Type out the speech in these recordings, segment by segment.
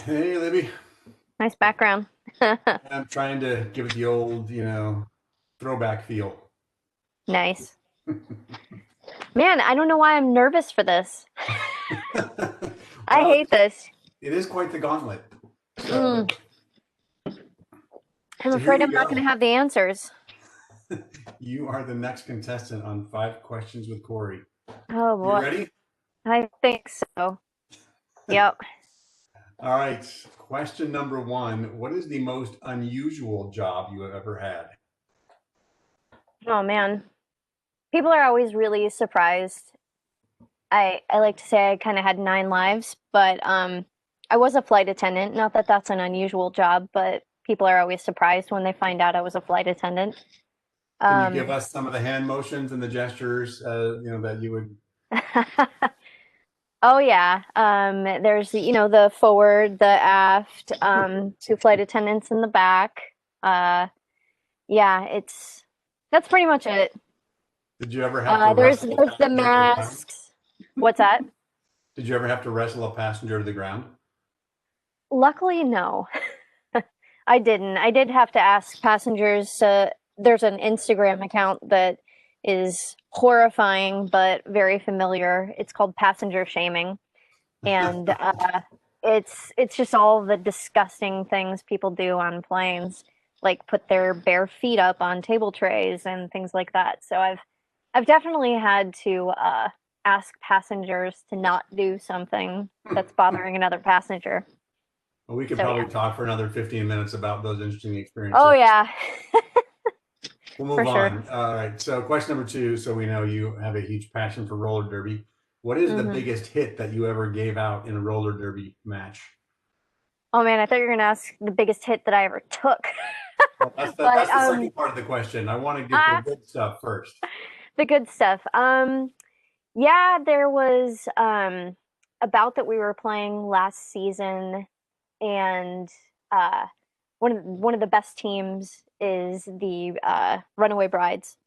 Hey, Libby. Nice background. I'm trying to give it the old, throwback feel. Nice. Man, I don't know why I'm nervous for this. I Well, hate this. it is quite the gauntlet. Mm, So, I'm so here afraid we I'm not going go. to have the answers. You are the next contestant on Five Questions with Kory. Oh You boy. ready? I think so. Yep. All right. Question number one. What is the most unusual job you have ever had? Oh man. People are always really surprised. I like to say I kind of had nine lives, but I was a flight attendant. Not that that's an unusual job, but people are always surprised when they find out I was a flight attendant. Can you give Um, us some of the hand motions and the gestures, that you would? Oh yeah. There's the forward, the aft, two flight attendants in the back. Uh, yeah, it's that's pretty much it. Did you ever have to There's wrestle a there's the passenger to the ground? masks. What's that? Did you ever have to wrestle a passenger to the ground? Luckily, no. I didn't. I did have to ask passengers. There's an Instagram account that is horrifying but very familiar. It's called passenger shaming, and it's just all the disgusting things people do on planes, like put their bare feet up on table trays and things like that. So I've definitely had to ask passengers to not do something that's bothering another passenger. Well, we could So probably yeah. talk for another 15 minutes about those interesting Oh experiences. yeah, We'll for move sure. on. All right. So, question number two. So, we know you have a huge passion for roller derby. What is the Hmm. biggest hit that you ever gave out in a roller derby match? Oh man, I thought you were gonna ask the biggest hit that I ever took. Well, But that's the second part of the question. I want to get the ah, good stuff first. the good stuff. Yeah, there was a bout that we were playing last season, and uh, one of the best teams is the Runaway Brides,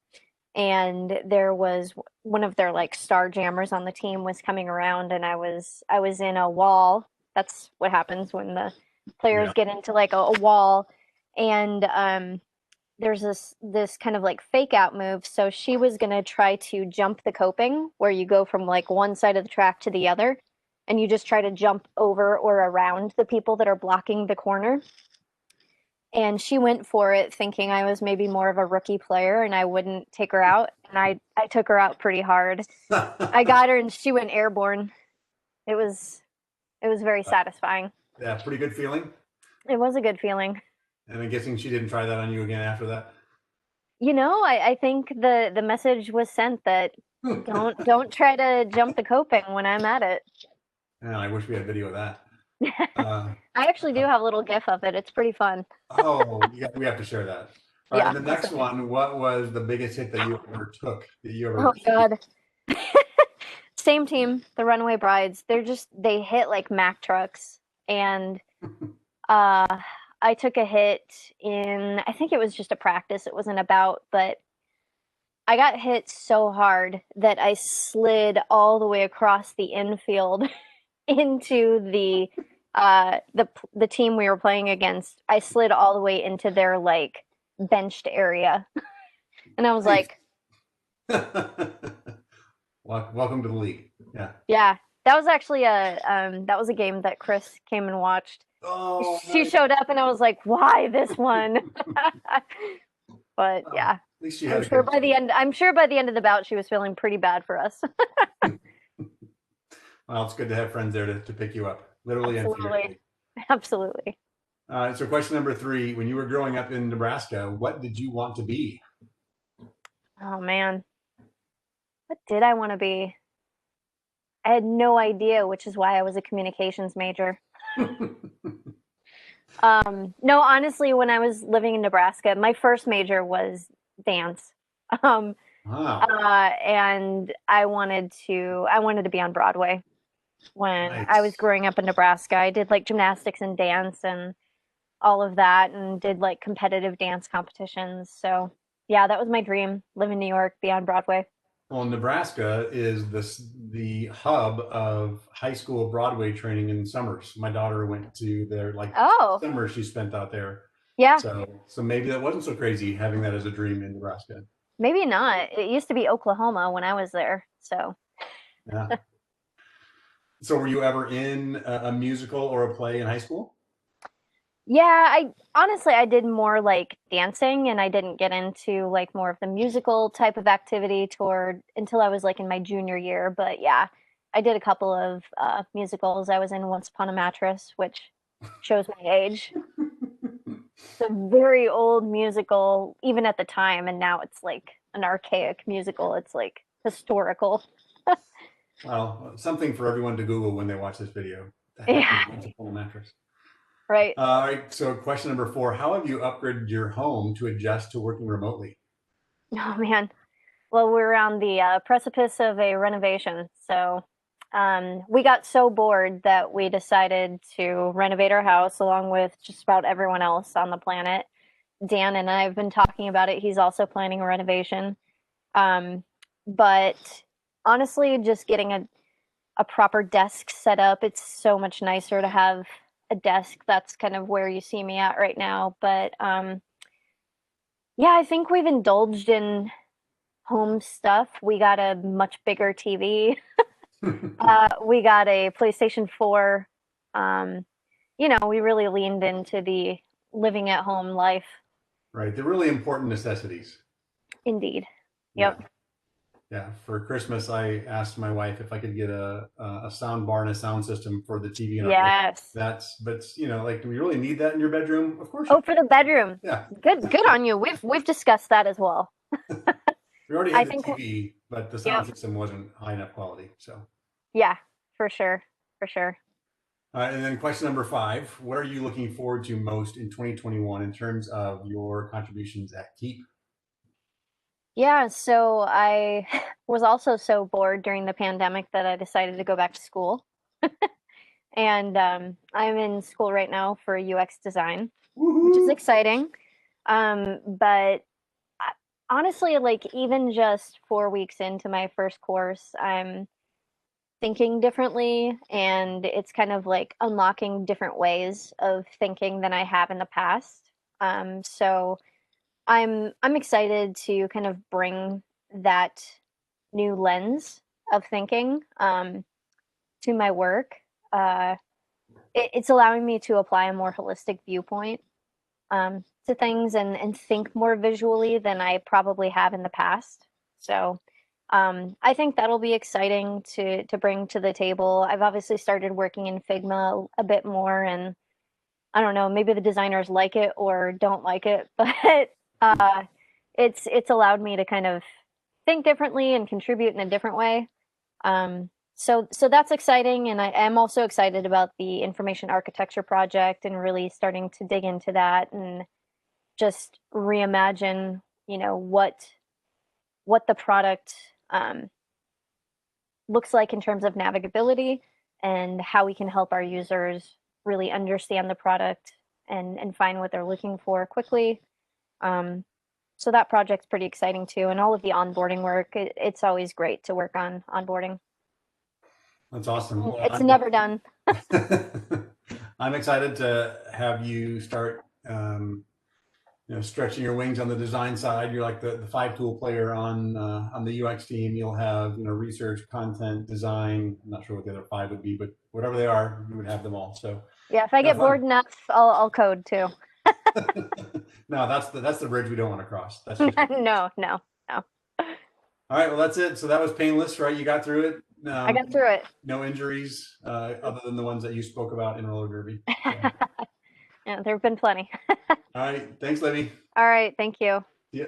and there was one of their like star jammers on the team was coming around, and I was in a wall. That's what happens when the players Yeah. get into like a wall, and there's this kind of like fake out move. So she was gonna try to jump the coping where you go from like one side of the track to the other, and you just try to jump over or around the people that are blocking the corner. And she went for it thinking I was maybe more of a rookie player and I wouldn't take her out. And I took her out pretty hard. I got her and she went airborne. It was it was very satisfying. Yeah, pretty good feeling. It was a good feeling. And I'm guessing she didn't try that on you again after that. I think the message was sent that don't try to jump the coping when I'm at it. Man, I wish we had video of that. Uh, I actually do have a little gif of it. It's pretty fun. oh, we have to share that. All right, Yeah, and the I'll next send it. one, what was the biggest hit that you ever took? That you ever Oh received? God. Same team, the Runaway Brides. They hit like Mack trucks, and uh I took a hit in, I think it was just a practice. It wasn't about, but I got hit so hard that I slid all the way across the infield into the team we were playing against. I slid all the way into their like benched area. And I was Nice. like, Welcome to the league. Yeah. yeah, that was actually that was a game that Chris came and watched. Oh, She nice. showed up and I was like, why this one? But Well, yeah, at least you had a good I'm sure by the end of the bout she was feeling pretty bad for us. time. Well, it's good to have friends there to pick you up, literally and Absolutely. figuratively. Absolutely. So, question number three: when you were growing up in Nebraska, what did you want to be? Oh man, what did I want to be? I had no idea, which is why I was a communications major. No, honestly, when I was living in Nebraska, my first major was dance. Um, Wow, and I wanted to be on Broadway when I was nice. growing up in Nebraska. I did like gymnastics and dance and all of that and did like competitive dance competitions. So, yeah, that was my dream, live in New York, be on Broadway. Well, Nebraska is the hub of high school Broadway training in summers. My daughter went to their like Oh, summer she spent out there. yeah, So maybe that wasn't so crazy having that as a dream in Nebraska. maybe not. It used to be Oklahoma when I was there. So, Yeah. So were you ever in a musical or a play in high school? yeah, I honestly I did more like dancing and I didn't get into like more of the musical type of activity toward until I was like in my junior year. But yeah, I did a couple of musicals. I was in Once Upon a Mattress, which shows my age. It's a very old musical, even at the time, and now it's like an archaic musical. It's like historical. Well, something for everyone to Google when they watch this video. The heck is Yeah, a full mattress? right. All right. So question number 4: how have you upgraded your home to adjust to working remotely? Oh man. Well, we're on the precipice of a renovation, so we got so bored that we decided to renovate our house along with just about everyone else on the planet. Dan and I have been talking about it. He's also planning a renovation. Um, but honestly, just getting a proper desk set up, it's so much nicer to have a desk. That's kind of where you see me at right now. But yeah, I think we've indulged in home stuff. We got a much bigger TV. We got a PlayStation 4. Um, we really leaned into the living at home life. Right. They're really important necessities. Indeed. Yeah. Yep. Yeah. For Christmas, I asked my wife if I could get a sound bar and a sound system for the TV in our bedroom. Yes. But like, do we really need that in your bedroom? Of course you Oh, for the bedroom. do. Yeah. Good on you. We've discussed that as well. We already I had the think TV, but the sound yep. system wasn't high enough quality. So, Yeah, for sure. For sure. and then question number 5: what are you looking forward to most in 2021 in terms of your contributions at Keep? Yeah, so I was also so bored during the pandemic that I decided to go back to school. And I'm in school right now for UX design, which is Woohoo! exciting. But honestly, like even just 4 weeks into my first course, I'm thinking differently, and it's kind of like unlocking different ways of thinking than I have in the past. So I'm excited to kind of bring that new lens of thinking to my work. Uh, it's allowing me to apply a more holistic viewpoint to things and think more visually than I probably have in the past. So I think that'll be exciting to bring to the table. I've obviously started working in Figma a bit more, and I don't know, maybe the designers like it or don't like it, but uh, it's allowed me to kind of think differently and contribute in a different way. So that's exciting, and I am also excited about the information architecture project and really starting to dig into that and just reimagine, what the product um, looks like in terms of navigability and how we can help our users really understand the product and find what they're looking for quickly. Um, so that project's pretty exciting too, and all of the onboarding work. It's always great to work on onboarding. That's awesome. Well, It's never done. I'm excited to have you start, stretching your wings on the design side. You're like the 5 tool player on the UX team. You'll have research, content, design. I'm not sure what the other 5 would be, but whatever they are, you would have them all. So Yeah, if I have get bored fun. enough, I'll code too. No, that's the bridge we don't want to cross. That's just No, no, no. all right. Well, that's it. So that was painless, right? You got through it. I got through it. No injuries, other than the ones that you spoke about in roller derby. So, Yeah, there have been plenty. all right. Thanks, Libby. All right, thank you. See ya.